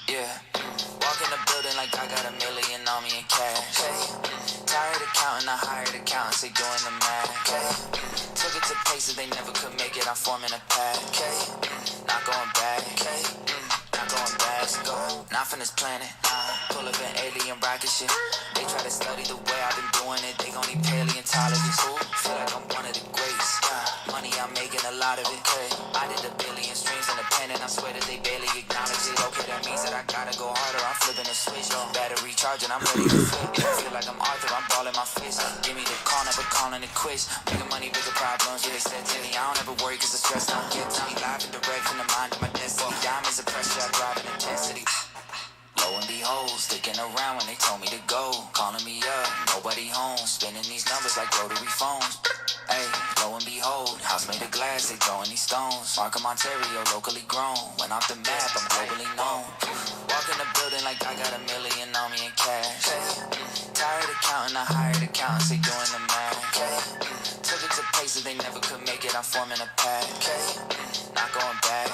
Yeah. Walk in the building like I got $1 million on me in cash. Tired of counting, I hired accountants, they doing the math. Took it to places they never could make it, I'm forming a path. Not going back. Not going back. Not from this planet. Pull up an alien rocket shit. They try to study the way I've been doing it, they gon' need paleontologists. Feel like I'm one of the greats. Money, I'm making a lot of it. I did 1 billion streams in the pen and I swear that they barely acknowledge it. Okay, that means that I gotta go harder. I'm flipping a switch. Battery charging, I'm ready to flip. Feel like I'm Arthur, I'm balling my fist. Give me the call, never calling it quits. Bigger money, bigger problems. Yeah, they said to me, I don't ever worry cause the stress don't get to me. Live and direct from the mind of my destiny. Diamonds of pressure, I drive in intensity. Lo and behold, sticking around when they told me to go. Calling me up, nobody home. Spinning these numbers like rotary phones. Hey, lo and behold, house made of glass, they throwing these stones. Markham, Ontario, locally grown. Went off the map, I'm globally known. Walk in the building like I got $1 million on me in cash. Tired of counting, I hired accountants, they doing the math. Took it to places they never could make it, I'm forming a path. Not going back.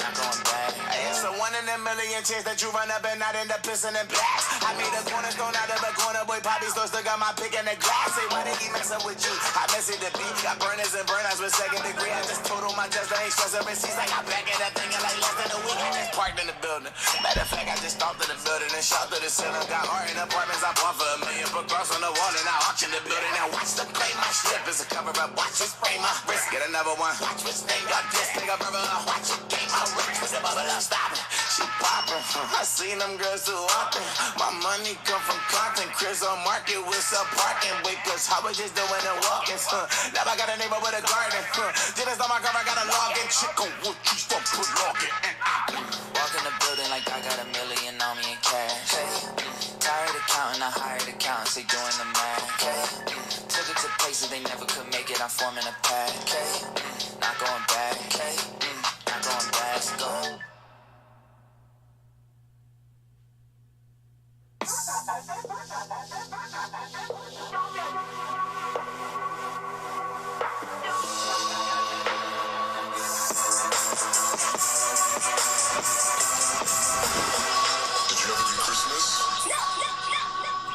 Not going back. Hey, it's a 1 in a million chance that you run up and not end up pissing and blast. I made a cornerstone out of a corner, boy, Poppy still got my pick in the glass. Say, why they keep messing with you? I miss it to be. Got burners and burnouts with 2nd degree. I just total my test, I ain't stressing receipts. Like I back in that thing in like less than a week. I just parked in the building. Matter of fact, I just stopped in the building and shot to the ceiling. Got art in apartments, I bought for $1 million. Put cross on the wall and I auction the building. Now watch the clay, my slip is a cover up. Watch it spray my wrist. Get another one. Watch which thing got this. Take a brother, watch it game my wrist. With the bubble up, stop it. She poppin'. I seen them girls too often. My money come from Compton. Chris on market with some parking. Wait, cause how was just doing the walking? Now I got a neighbor with a garden. Didn't start my car, I got a login. Chick on wood, you stop put login. Walk in the building like I got $1 million on me in cash. Tired of counting, I hired accountants, they doing the math. Took it to places they never could make it, I'm forming a path. Not going back. Not going back. Let's go.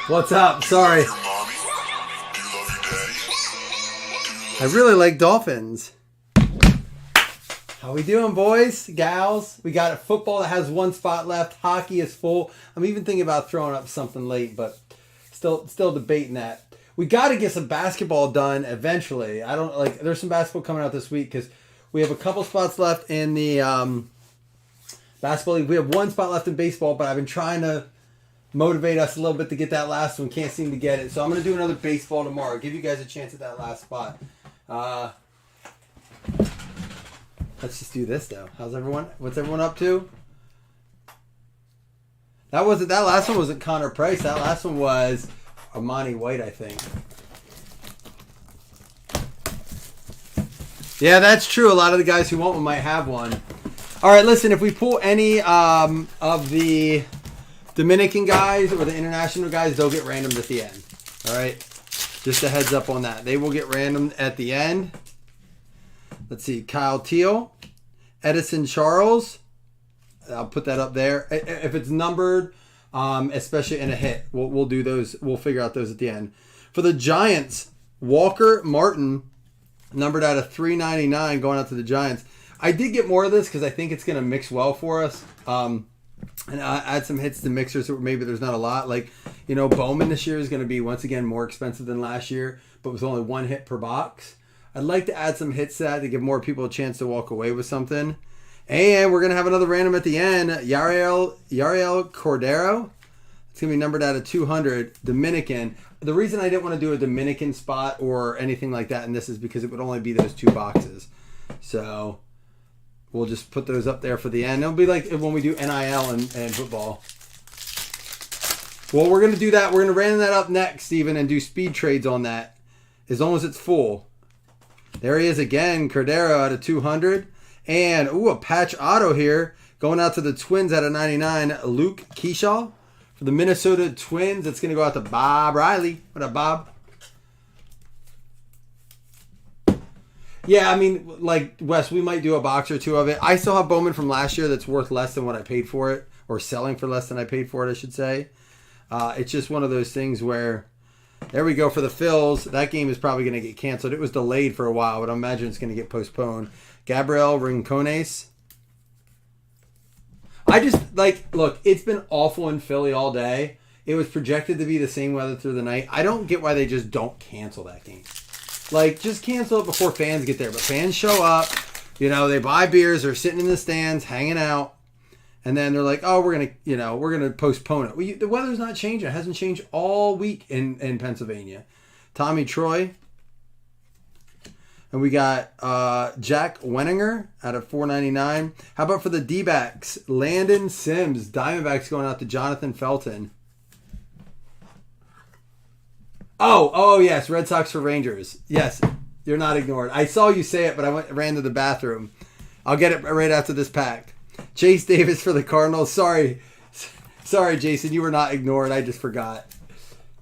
What's up? Sorry. I really like dolphins. How we doing, boys, gals? We got a football that has 1 spot left. Hockey is full. I'm even thinking about throwing up something late, but still debating that. We got to get some basketball done eventually. I don't like. There's some basketball coming out this week because we have a couple spots left in the basketball league. We have 1 spot left in baseball, but I've been trying to motivate us a little bit to get that last one. Can't seem to get it. So I'm going to do another baseball tomorrow. Give you guys a chance at that last spot. Let's just do this though. How's everyone? What's everyone up to? That last one wasn't Connor Price. That last one was Amani White, I think. Yeah, that's true. A lot of the guys who want one might have one. All right, listen. If we pull any of the Dominican guys or the international guys, they'll get randomed at the end. All right? Just a heads up on that. They will get randomed at the end. Let's see. Kyle Teal. Edison Charles. I'll put that up there. If it's numbered, especially in a hit, we'll do those. We'll figure out those at the end. For the Giants, Walker Martin, numbered out of 399, going out to the Giants. I did get more of this because I think it's going to mix well for us. And add some hits to mixers where maybe there's not a lot. Like, Bowman this year is going to be, once again, more expensive than last year, but with only 1 hit per box. I'd like to add some hits to that to give more people a chance to walk away with something. And we're going to have another random at the end. Yariel Cordero. It's going to be numbered out of 200. Dominican. The reason I didn't want to do a Dominican spot or anything like that in this is because it would only be those 2 boxes. So we'll just put those up there for the end. It'll be like when we do NIL and football. Well, we're going to do that. We're going to random that up next, Steven, and do speed trades on that as long as it's full. There he is again, Cordero out of 200. And, a patch auto here going out to the Twins out of 99, Luke Keyshaw. For the Minnesota Twins, it's going to go out to Bob Riley. What up, Bob? Yeah, I mean, like, Wes, we might do a box or 2 of it. I still have Bowman from last year that's worth less than what I paid for it. or selling for less than I paid for it, I should say. It's just one of those things where, there we go for the Phils. That game is probably going to get canceled. It was delayed for a while, but I imagine it's going to get postponed. Gabriel Rincones. I just, look, it's been awful in Philly all day. It was projected to be the same weather through the night. I don't get why they just don't cancel that game. Just cancel it before fans get there. But fans show up, they buy beers, they're sitting in the stands, hanging out. And then they're like, oh, we're gonna postpone it. Well, the weather's not changing. It hasn't changed all week in Pennsylvania. Tommy Troy. And we got Jack Wenninger out of $4.99. How about for the D-backs? Landon Sims. Diamondbacks going out to Jonathan Felton. Oh, yes. Red Sox for Rangers. Yes, you're not ignored. I saw you say it, but I ran to the bathroom. I'll get it right after this pack. Chase Davis for the Cardinals. Sorry, Jason, you were not ignored. I just forgot.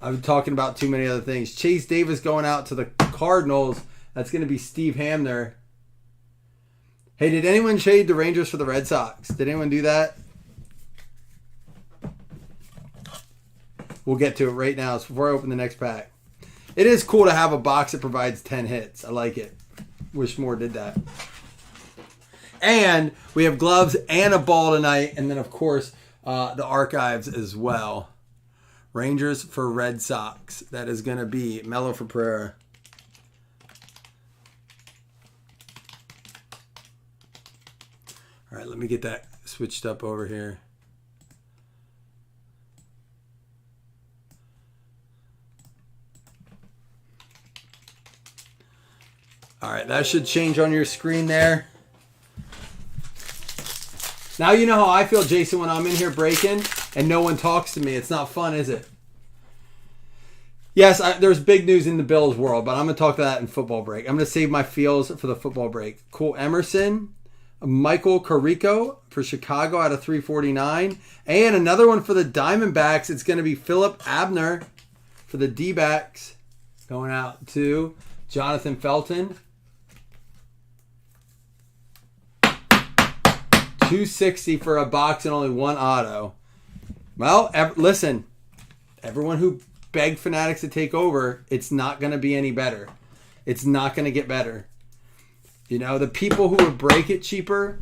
I'm talking about too many other things. Chase Davis going out to the Cardinals. That's going to be Steve Hamner. Hey, did anyone trade the Rangers for the Red Sox? Did anyone do that? We'll get to it right now. So before I open the next pack. It is cool to have a box that provides 10 hits. I like it. Wish more did that. And we have gloves and a ball tonight. And then, of course, the archives as well. Rangers for Red Sox. That is going to be Melo for Pereira. All right, let me get that switched up over here. All right, that should change on your screen there. Now you know how I feel, Jason, when I'm in here breaking and no one talks to me. It's not fun, is it? Yes, there's big news in the Bills world, but I'm going to talk to that in football break. I'm going to save my feels for the football break. Cole Emerson, Michael Carrico for Chicago out of $3.49. And another one for the Diamondbacks. It's going to be Philip Abner for the D-backs going out to Jonathan Felton. $260 for a box and only one auto. Well, listen, everyone who begged Fanatics to take over, it's not going to be any better. It's not going to get better. The people who would break it cheaper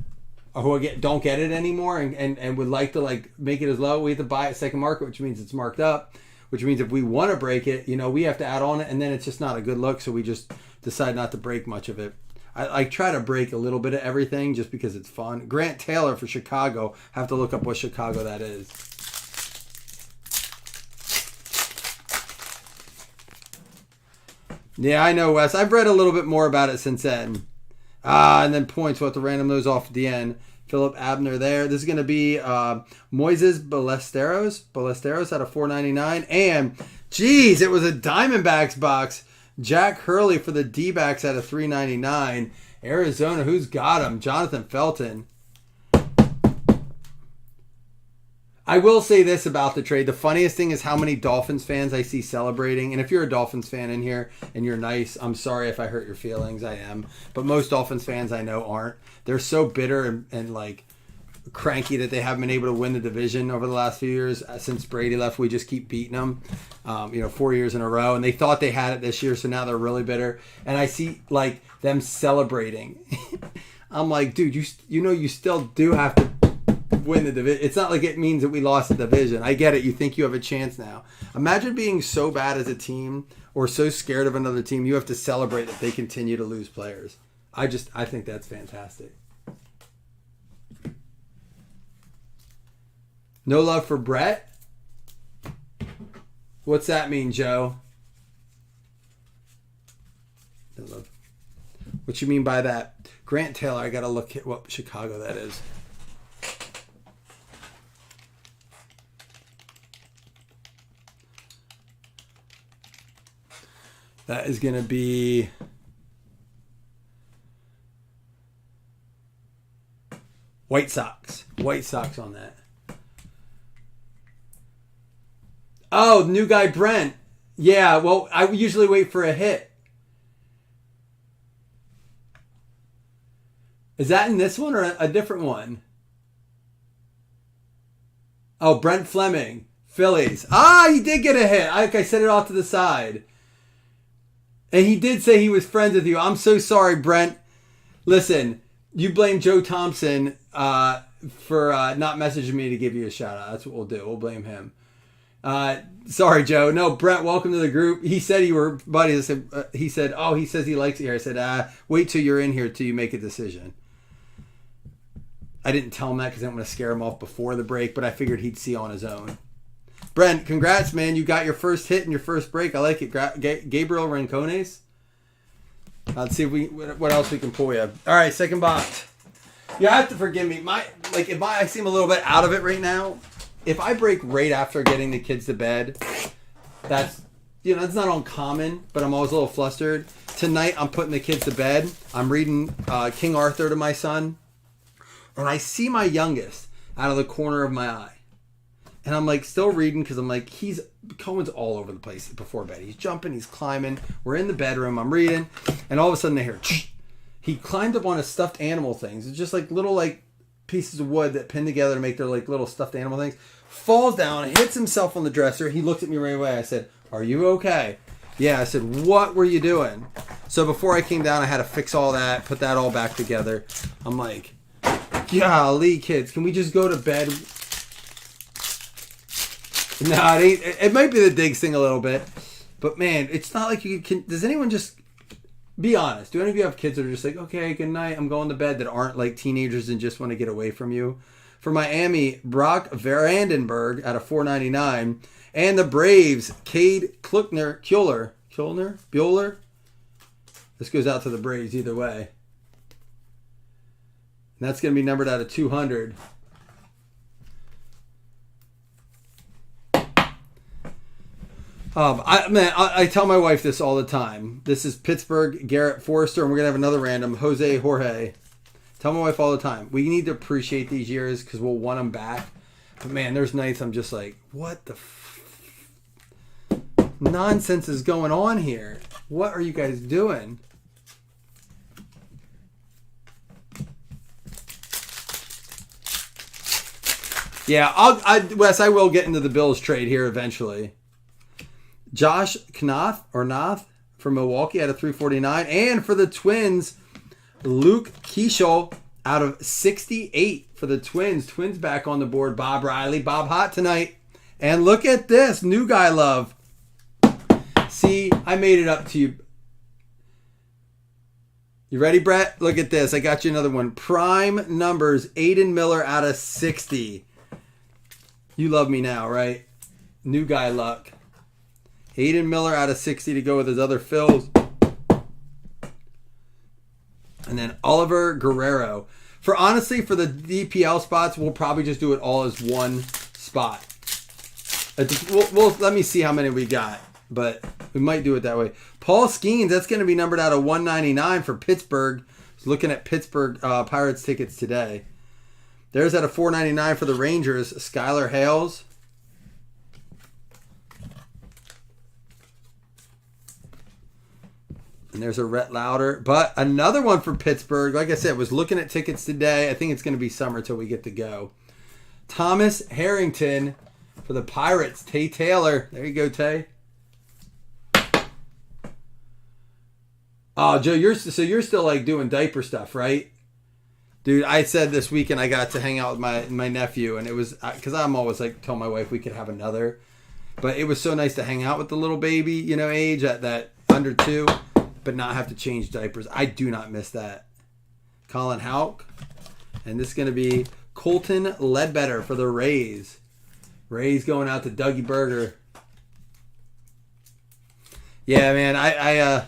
or who don't get it anymore and would like to make it as low, we have to buy it second market, which means it's marked up, which means if we want to break it, we have to add on it, and then it's just not a good look, so we just decide not to break much of it. I try to break a little bit of everything just because it's fun. Grant Taylor for Chicago. Have to look up what Chicago that is. Yeah, I know, Wes. I've read a little bit more about it since then. And then points. We'll have to random those off at the end. Philip Abner there. This is going to be Moises Ballesteros out of $4.99. And, geez, it was a Diamondbacks box. Jack Hurley for the D-backs out of $3.99. Arizona, who's got him? Jonathan Felton. I will say this about the trade. The funniest thing is how many Dolphins fans I see celebrating. And if you're a Dolphins fan in here and you're nice, I'm sorry if I hurt your feelings. I am. But most Dolphins fans I know aren't. They're so bitter and cranky that they haven't been able to win the division over the last few years. Since Brady left, we just keep beating them, 4 years in a row. And they thought they had it this year, so now they're really bitter. And I see them celebrating. I'm like, dude, you still do have to win the division. It's not like it means that we lost the division. I get it. You think you have a chance now. Imagine being so bad as a team or so scared of another team, you have to celebrate that they continue to lose players. I think that's fantastic. No love for Brett? What's that mean, Joe? No love. What you mean by that? Grant Taylor, I got to look at what Chicago that is. That is going to be White Sox. White Sox on that. Oh, new guy Brent. Yeah, well, I usually wait for a hit. Is that in this one or a different one? Oh, Brent Fleming, Phillies. Ah, he did get a hit. I set it off to the side. And he did say he was friends with you. I'm so sorry, Brent. Listen, you blame Joe Thompson for not messaging me to give you a shout out. That's what we'll do. We'll blame him. Sorry, Joe. No, Brent, welcome to the group. He said you were buddies. He said, oh, he says he likes it here. I said, wait till you're in here till you make a decision. I didn't tell him that because I didn't want to scare him off before the break, but I figured he'd see on his own. Brent, congrats, man. You got your first hit in your first break. I like it. Gabriel Rincones. Let's see if what else we can pull you. All right, second box. You have to forgive me. If I seem a little bit out of it right now. If I break right after getting the kids to bed, that's not uncommon, but I'm always a little flustered. Tonight, I'm putting the kids to bed. I'm reading King Arthur to my son. And I see my youngest out of the corner of my eye. And I'm like still reading because I'm like, Cohen's all over the place before bed. He's jumping, he's climbing. We're in the bedroom, I'm reading. And all of a sudden I hear, he climbed up on his stuffed animal things. It's just like little pieces of wood that pin together to make their little stuffed animal things. Falls down, hits himself on the dresser. He looked at me right away. I said, are you okay? Yeah, I said, what were you doing? So before I came down, I had to fix all that, put that all back together. I'm like, golly, kids, can we just go to bed? No, it might be the digs thing a little bit. But man, it's not like you can. Does anyone just be honest? Do any of you have kids that are just like, okay, good night, I'm going to bed, that aren't like teenagers and just want to get away from you? For Miami, Brock Vandenberg out of $4.99. And the Braves, Cade Buehler. This goes out to the Braves either way. And that's going to be numbered out of 200. I tell my wife this all the time. This is Pittsburgh, Garrett Forrester, and we're going to have another random, Jose Jorge. Tell my wife all the time, we need to appreciate these years because we'll want them back. But man, there's nights I'm just like, what the nonsense is going on here? What are you guys doing? Yeah, Wes, I will get into the Bills trade here eventually. Josh Knoth from Milwaukee out of 349. And for the Twins, Luke Keeschel out of 68 for the Twins. Twins back on the board. Bob Riley. Bob hot tonight. And look at this. New guy love. See, I made it up to you. You ready, Brett? Look at this. I got you another one. Prime numbers. Aiden Miller out of 60. You love me now, right? New guy luck. Aiden Miller out of 60 to go with his other fills. And then Oliver Guerrero. For the DPL spots, we'll probably just do it all as one spot. Let me see how many we got. But we might do it that way. Paul Skeens, that's going to be numbered out of 199 for Pittsburgh. I was looking at Pittsburgh Pirates tickets today. There's out of 499 for the Rangers. Skylar Hales. And there's a Rhett Lauder. But another one for Pittsburgh. Like I said, was looking at tickets today. I think it's going to be summer till we get to go. Thomas Harrington for the Pirates. Tay Taylor. There you go, Tay. Oh, Joe, you're still like doing diaper stuff, right? Dude, I said this weekend I got to hang out with my nephew, and it was because I'm always like tell my wife we could have another, but it was so nice to hang out with the little baby, age at that under 2, but not have to change diapers. I do not miss that. Colin Houck, and this is going to be Colton Ledbetter for the Rays. Rays going out to Dougie Berger. Yeah, man, I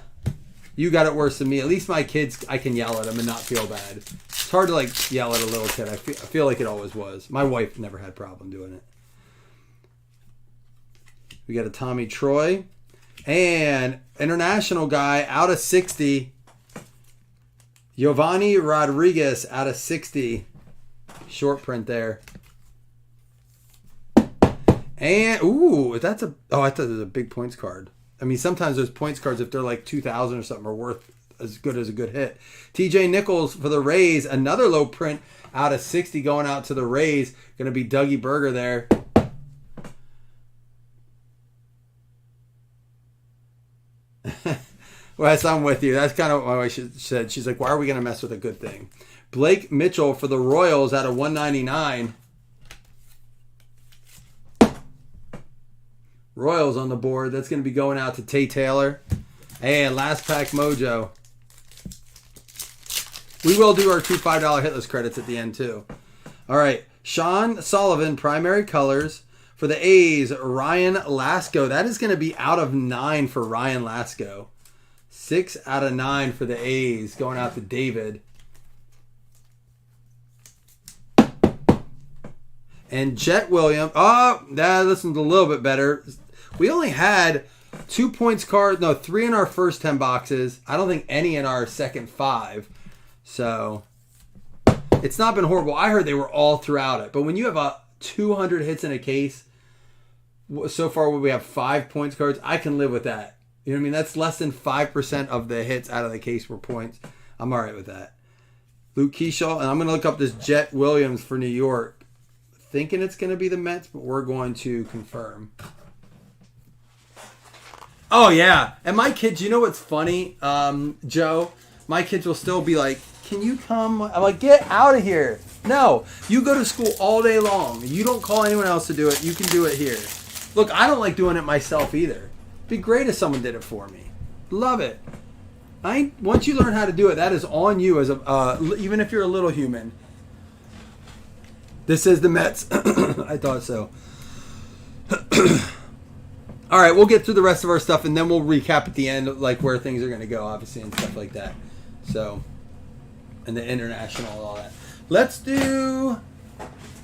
you got it worse than me. At least my kids, I can yell at them and not feel bad. It's hard to yell at a little kid. I feel like it always was. My wife never had a problem doing it. We got a Tommy Troy. And international guy out of 60. Giovanni Rodriguez out of 60. Short print there. And, I thought it was a big points card. I mean, sometimes those points cards, if they're like 2,000 or something, are worth as good as a good hit. TJ Nichols for the Rays. Another low print out of 60 going out to the Rays. Going to be Dougie Berger there. Wes, I'm with you. That's kind of what my wife said. She's like, why are we going to mess with a good thing? Blake Mitchell for the Royals out of 199. Royals on the board. That's going to be going out to Tay Taylor. Hey, and last pack mojo. We will do our two $5 hitless credits at the end, too. All right. Sean Sullivan, primary colors. For the A's, Ryan Lasco. That is going to be out of 9 for Ryan Lasco. 6 out of 9 for the A's. Going out to David. And Jet Williams. Oh, that listened a little bit better. We only had 2 points cards. No, 3 in our first 10 boxes. I don't think any in our second 5. So, it's not been horrible. I heard they were all throughout it. But when you have 200 hits in a case, so far we have 5 points cards, I can live with that. You know what I mean? That's less than 5% of the hits out of the case were points. I'm all right with that. Luke Keyshaw, and I'm going to look up this Jet Williams for New York. Thinking it's going to be the Mets, but we're going to confirm. Oh, yeah. And my kids, you know what's funny, Joe? My kids will still be like, can you come? I'm like, get out of here. No, you go to school all day long. You don't call anyone else to do it. You can do it here. Look, I don't like doing it myself either. It'd be great if someone did it for me. Love it. Once you learn how to do it, that is on you as even if you're a little human. This is the Mets. I thought so. All right, we'll get through the rest of our stuff, and then we'll recap at the end, like where things are going to go, obviously, and stuff like that. So, and the international and all that. Let's do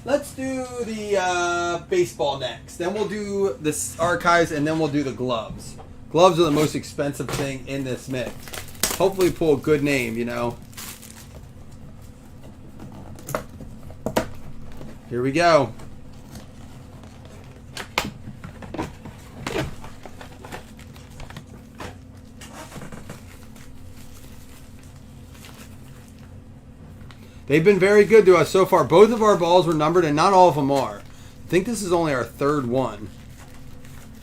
the baseball next. Then we'll do the archives, and then we'll do the gloves. Gloves are the most expensive thing in this mix. Hopefully pull a good name, you know. Here we go. They've been very good to us so far. Both of our balls were numbered, and not all of them are. I think this is only our third one.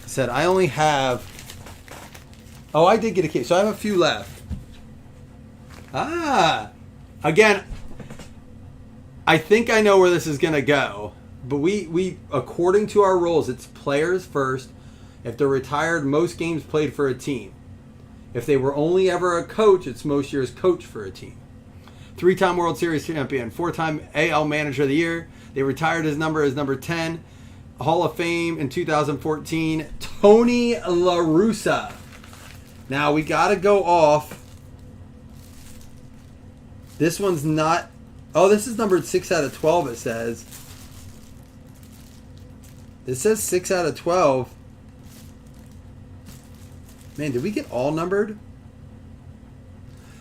I said I only have... Oh, I did get a case, so I have a few left. Again, I think I know where this is going to go. But we, according to our rules, it's players first. If they're retired, most games played for a team. If they were only ever a coach, it's most years coach for a team. 3-time World Series champion, 4-time AL Manager of the Year. They retired his number as number 10. Hall of Fame in 2014, Tony La Russa. Now, we got to go off. This one's not... Oh, this is numbered 6 out of 12, it says. It says 6 out of 12. Man, did we get all numbered?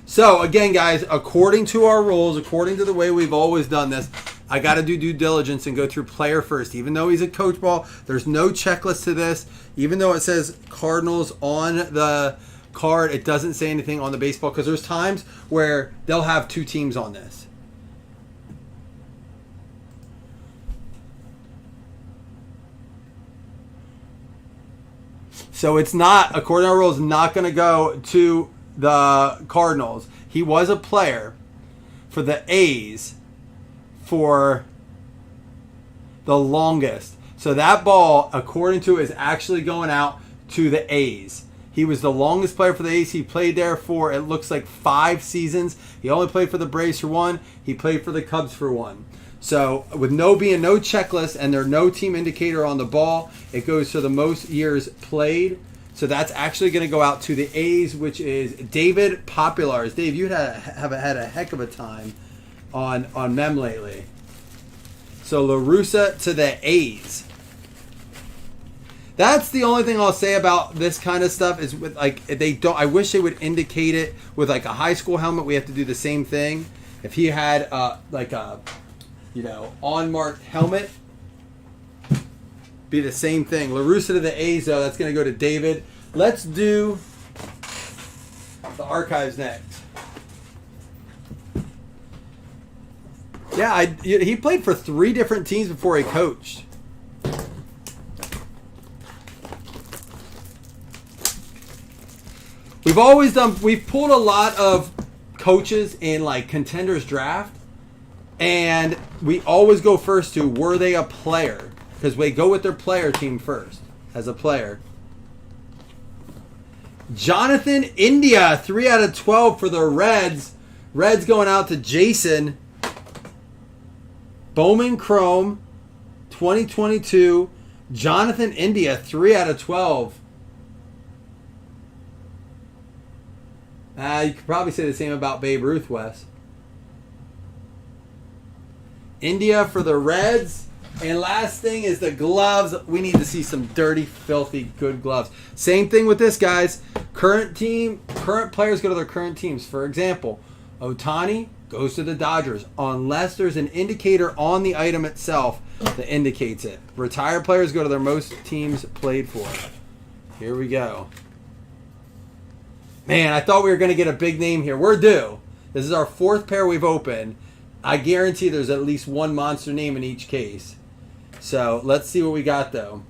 So, again, guys, according to our rules, according to the way we've always done this, I got to do due diligence and go through player first. Even though he's a coach ball, there's no checklist to this. Even though it says Cardinals on the card, it doesn't say anything on the baseball, because there's times where they'll have 2 teams on this. So it's not, according to our rules, not going to go to the Cardinals. He was a player for the A's for the longest. So that ball, according to it, is actually going out to the A's. He was the longest player for the A's. He played there for, it looks like, 5 seasons. He only played for the Braves for 1. He played for the Cubs for 1. So with being no checklist and there no team indicator on the ball, it goes to the most years played. So that's actually going to go out to the A's, which is David Populars. Dave, you have had a heck of a time on Mem lately. So La Russa to the A's. That's the only thing I'll say about this kind of stuff is with, like, they don't. I wish they would indicate it with like a high school helmet. We have to do the same thing. If he had like a unmarked helmet, be the same thing. La Russa to the A's, though. That's going to go to David. Let's do the archives next. Yeah, he played for 3 different teams before he coached. we've pulled a lot of coaches in like contenders draft, and we always go first to were they a player, because we go with their player team first as a player. Jonathan India, 3 out of 12 for the Reds. Reds going out to Jason. Bowman Chrome, 2022. Jonathan India, 3 out of 12. You could probably say the same about Babe Ruth, Wes. India for the Reds. And last thing is the gloves. We need to see some dirty, filthy, good gloves. Same thing with this, guys. Current players go to their current teams. For example, Ohtani goes to the Dodgers unless there's an indicator on the item itself that indicates it. Retired players go to their most teams played for. Here we go. Man, I thought we were going to get a big name here. We're due. This is our 4th pair we've opened. I guarantee there's at least one monster name in each case. So let's see what we got, though.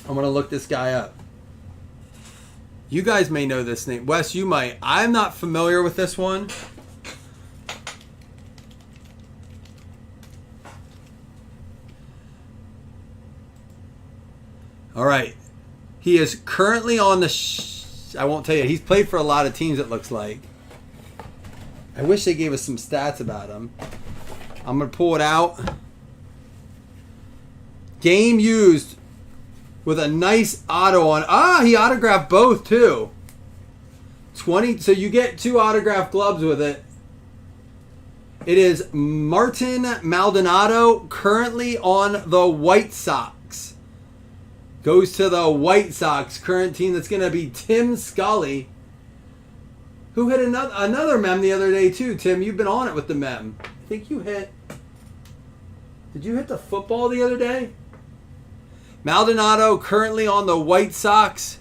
I'm going to look this guy up. You guys may know this name. Wes, you might. I'm not familiar with this one. All right. He is currently on the... I won't tell you. He's played for a lot of teams, it looks like. I wish they gave us some stats about him. I'm going to pull it out. Game used with a nice auto on. He autographed both too. 20. So you get 2 autographed gloves with it. It is Martin Maldonado, currently on the White Sox. Goes to the White Sox, current team. That's going to be Tim Scully, who hit another mem the other day too. Tim, you've been on it with the mem. I think you hit... Did you hit the football the other day? Maldonado, currently on the White Sox,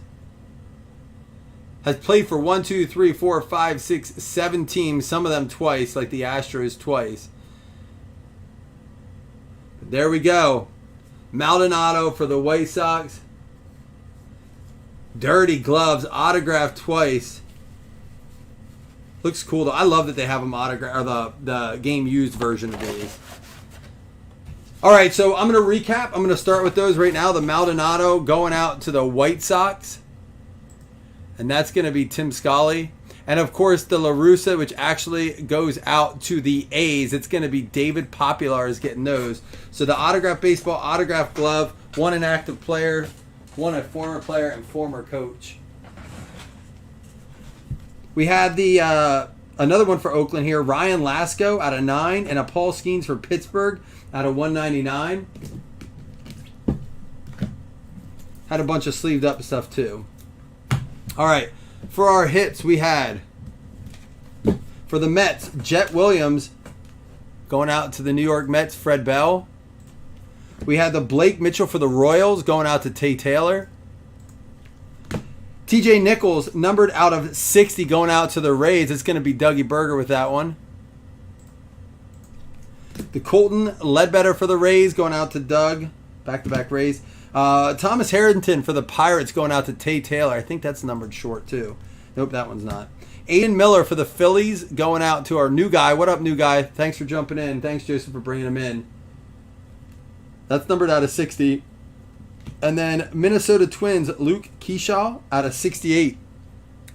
has played for 1, 2, 3, 4, 5, 6, 7 teams. Some of them twice, like the Astros twice. But there we go. Maldonado for the White Sox. Dirty gloves, autographed twice. Looks cool though. I love that they have them autographed, or the game used version of these. All right, so I'm going to recap. I'm going to start with those right now. The Maldonado going out to the White Sox. And that's going to be Tim Scully. And, of course, the La Russa, which actually goes out to the A's. It's going to be David Popular is getting those. So the autographed baseball, autographed glove, 1 an active player, 1 a former player, and former coach. We had the another one for Oakland here. Ryan Lasko out of 9. And a Paul Skeens for Pittsburgh out of 199. Had a bunch of sleeved up stuff too. All right, for our hits we had, for the Mets, Jet Williams going out to the New York Mets, Fred Bell. We had the Blake Mitchell for the Royals going out to Tay Taylor. TJ Nichols numbered out of 60 going out to the Rays. It's going to be Dougie Berger with that one. The Colton Ledbetter for the Rays going out to Doug. Back-to-back Rays. Thomas Harrington for the Pirates going out to Tay Taylor. I think that's numbered short too. Nope, that one's not. Aiden Miller for the Phillies going out to our new guy. What up, new guy? Thanks for jumping in. Thanks, Joseph, for bringing him in. That's numbered out of 60. And then Minnesota Twins, Luke Keyshaw out of 68.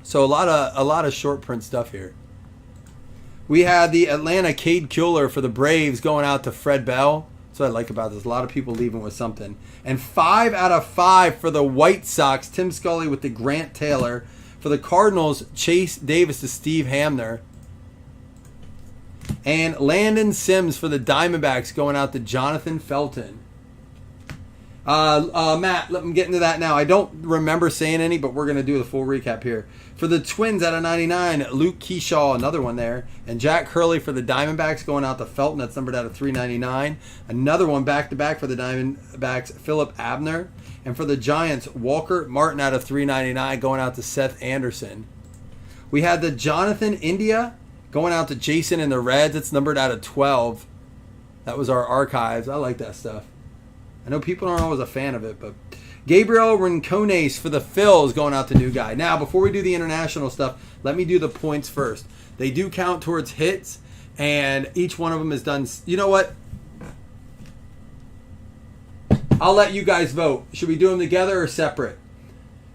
So a lot of short print stuff here. We had the Atlanta Cade Kuehler for the Braves going out to Fred Bell. That's what I like about this. A lot of people leaving with something. And 5 out of 5 for the White Sox, Tim Scully with the Grant Taylor. For the Cardinals, Chase Davis to Steve Hamner. And Landon Sims for the Diamondbacks going out to Jonathan Felton. Matt, let me get into that now. I don't remember saying any, but we're going to do the full recap here. For the Twins out of 99, Luke Keyshaw, another one there. And Jack Hurley for the Diamondbacks going out to Felton. That's numbered out of 399. Another one back-to-back for the Diamondbacks, Philip Abner. And for the Giants, Walker Martin out of 399 going out to Seth Anderson. We had the Jonathan India going out to Jason and the Reds. It's numbered out of 12. That was our archives. I like that stuff. I know people aren't always a fan of it, but Gabriel Rincones for the Phils going out to new guy. Now, before we do the international stuff, let me do the points first. They do count towards hits, and each one of them is done. You know what? I'll let you guys vote. Should we do them together or separate?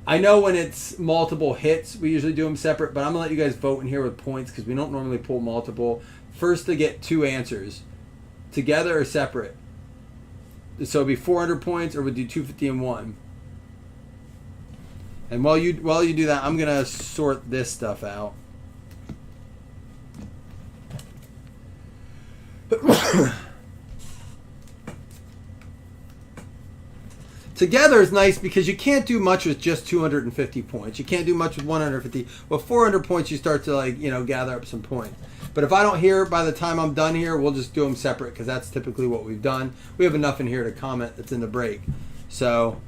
I know when it's multiple hits, we usually do them separate, but I'm going to let you guys vote in here with points because we don't normally pull multiple. First to get 2 answers. Together or separate? So it'd be 400 points, or we'll do 250 and 1. And while you do that, I'm going to sort this stuff out. Together is nice because you can't do much with just 250 points. You can't do much with 150. With 400 points, you start to gather up some points. But if I don't hear by the time I'm done here, we'll just do them separate because that's typically what we've done. We have enough in here to comment that's in the break. So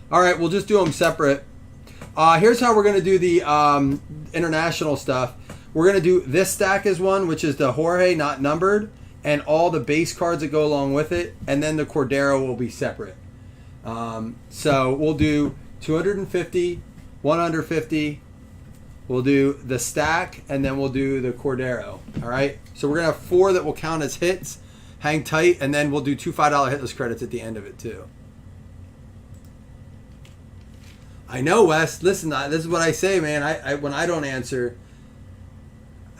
all right, we'll just do them separate. Here's how we're going to do the international stuff. We're going to do this stack as one, which is the Jorge not numbered, and all the base cards that go along with it, and then the Cordero will be separate. So we'll do 250, 150, we'll do the stack, and then we'll do the Cordero. All right? So we're going to have 4 that will count as hits. Hang tight, and then we'll do 2 $5 hitless credits at the end of it, too. I know, Wes. Listen, this is what I say, man. I when I don't answer,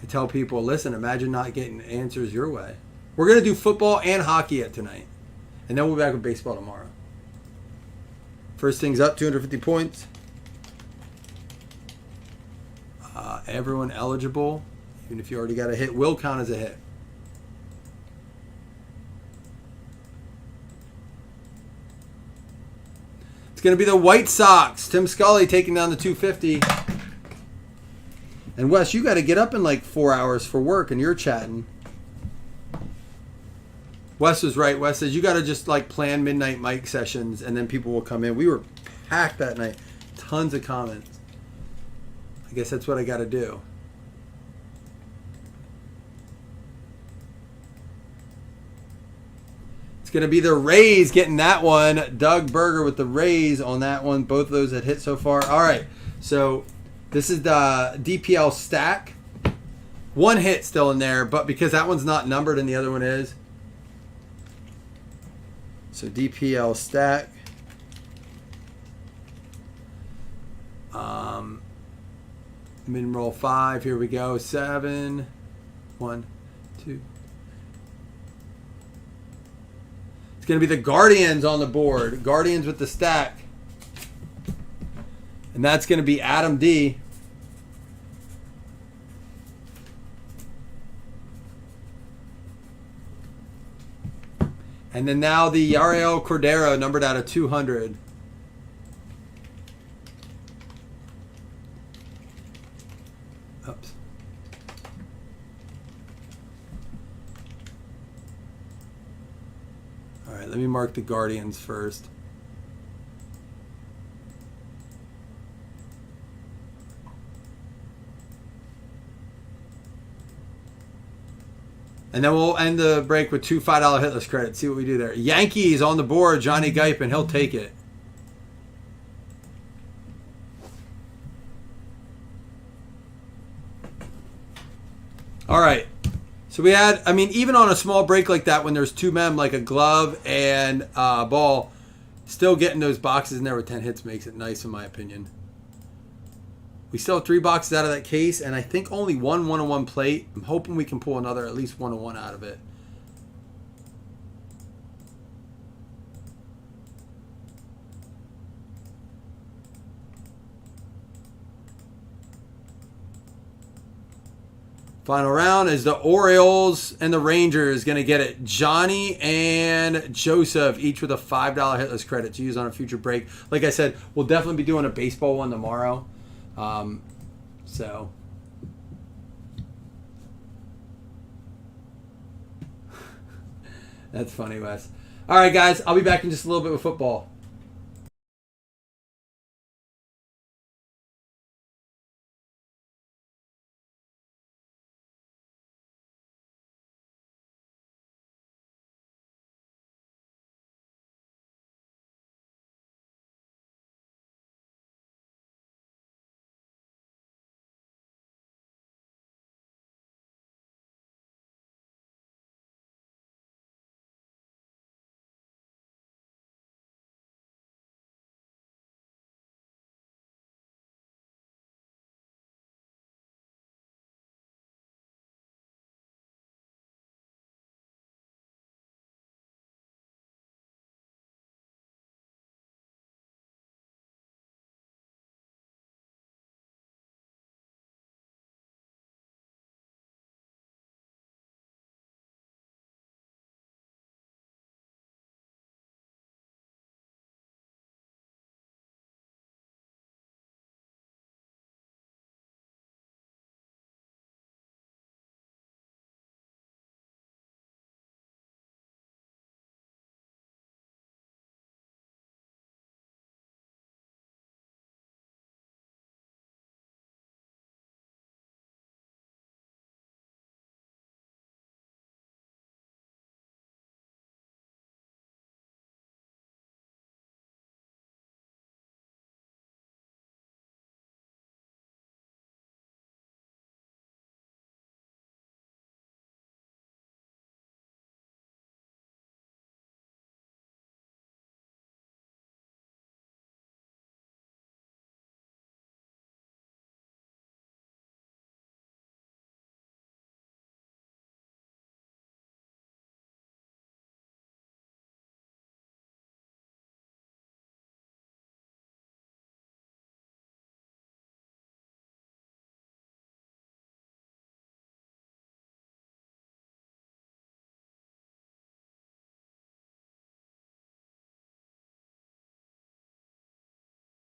I tell people, listen, imagine not getting answers your way. We're going to do football and hockey at tonight. And then we'll be back with baseball tomorrow. First things up, 250 points. Everyone eligible, even if you already got a hit, will count as a hit. It's going to be the White Sox. Tim Scully taking down the 250. And Wes, you got to get up in like 4 hours for work, and you're chatting. Wes was right. Wes says you got to just plan midnight mic sessions, and then people will come in. We were packed that night. Tons of comments. I guess that's what I got to do. It's going to be the Rays getting that one. Doug Berger with the Rays on that one. Both of those that hit so far. All right. So this is the DPL stack. 1 hit still in there, but because that one's not numbered and the other one is. So DPL stack. Min roll 5. Here we go. 7. 1, 2. It's going to be the Guardians on the board. Guardians with the stack. And that's going to be Adam D. And then now the Yariel Cordero numbered out of 200. Oops. All right, let me mark the Guardians first. And then we'll end the break with 2 $5 hitless credits. See what we do there. Yankees on the board. Johnny Gipe, and he'll take it. All right. So we had, even on a small break like that, when there's 2 mem, like a glove and a ball, still getting those boxes in there with 10 hits makes it nice, in my opinion. We still have 3 boxes out of that case, and I think only 1 1-on-1 plate. I'm hoping we can pull another, at least 1-on-1 out of it. Final round is the Orioles and the Rangers going to get it. Johnny and Joseph, each with a $5 hitless credit to use on a future break. Like I said, we'll definitely be doing a baseball one tomorrow. So that's funny, Wes. All right, guys, I'll be back in just a little bit with football.